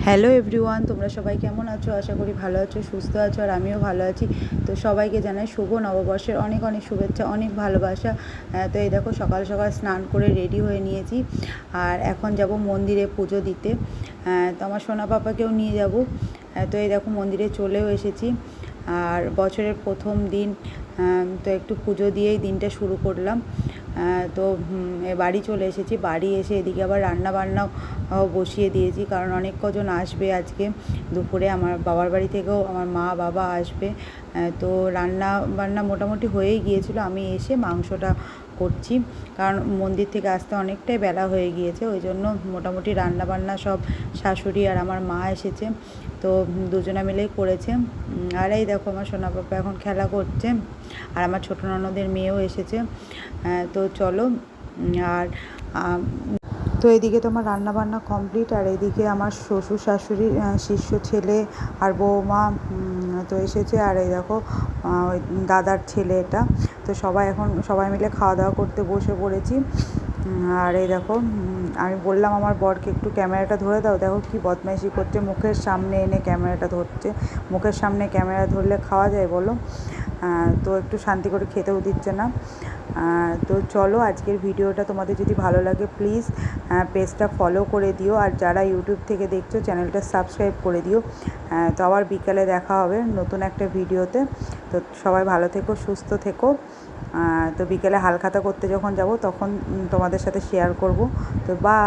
Hello everyone, তোমরা সবাই কেমন আছো? আশা করি ভালো আছো, সুস্থ আছো, আর আমিও ভালো আছি। তো সবাইকে জানাই শুভ নববর্ষের অনেক অনেক শুভেচ্ছা, অনেক ভালোবাসা। তো এই দেখো সকাল সকাল স্নান করে রেডি হয়ে নিয়েছি, আর এখন যাব মন্দিরে পুজো দিতে। তো আমার সোনা পাপাকেও নিয়ে যাব। তো এই দেখো মন্দিরে চলেও এসেছি, আর বছরের প্রথম দিন, তো একটু পুজো দিয়েই দিনটা শুরু করলাম। তো বাড়ি চলে এসেছি। বাড়ি এসে এদিকে আবার রান্না বান্নাও বসিয়ে দিয়েছি, কারণ অনেক কজন আসবে আজকে দুপুরে। আমার বাবার বাড়ি থেকেও আমার মা বাবা আসবে। তো রান্না বান্না মোটামুটি হয়েই গিয়েছিল, আমি এসে মাংসটা করছি, কারণ মন্দির থেকে আসতে অনেকটাই বেলা হয়ে গিয়েছে। ওই জন্য মোটামুটি রান্না বান্না সব শাশুড়ি আর আমার মা এসেছে, তো দুজনে মিলেই করেছে। আর এই দেখো আমার সোনা পাপা এখন খেলা করছে, আর আমার ছোটো ননদের মেয়েও এসেছে। তো চলো। আর তো এদিকে তো আমার রান্নাবান্না কমপ্লিট, আর এদিকে আমার শ্বশুর শাশুড়ি, শিষ্য ছেলে আর বৌমা তো এসেছে। আর এই দেখো ওই দাদার ছেলে এটা। তো সবাই মিলে খাওয়া দাওয়া করতে বসে পড়েছি। আর এই দেখো আমি বললাম আমার বরকে একটু ক্যামেরাটা ধরে দাও, দেখো কি বদমাইশি করছে, মুখের সামনে এনে ক্যামেরাটা ধরছে। মুখের সামনে ক্যামেরা ধরলে খাওয়া যায় বলো? তো একটু শান্তি করে খেতেও দিচ্ছে না। তো চলো, আজকের ভিডিওটা তোমাদের যদি ভালো লাগে প্লিজ পেজটা ফলো করে দিও, আর যারা ইউটিউব থেকে দেখছো চ্যানেলটা সাবস্ক্রাইব করে দিও। তো আবার বিকালে দেখা হবে নতুন একটা ভিডিওতে। তো সবাই ভালো থেকো, সুস্থ থেকো। তো বিকেলে হালখাতা করতে যখন যাব তখন তোমাদের সাথে শেয়ার করব। তো বা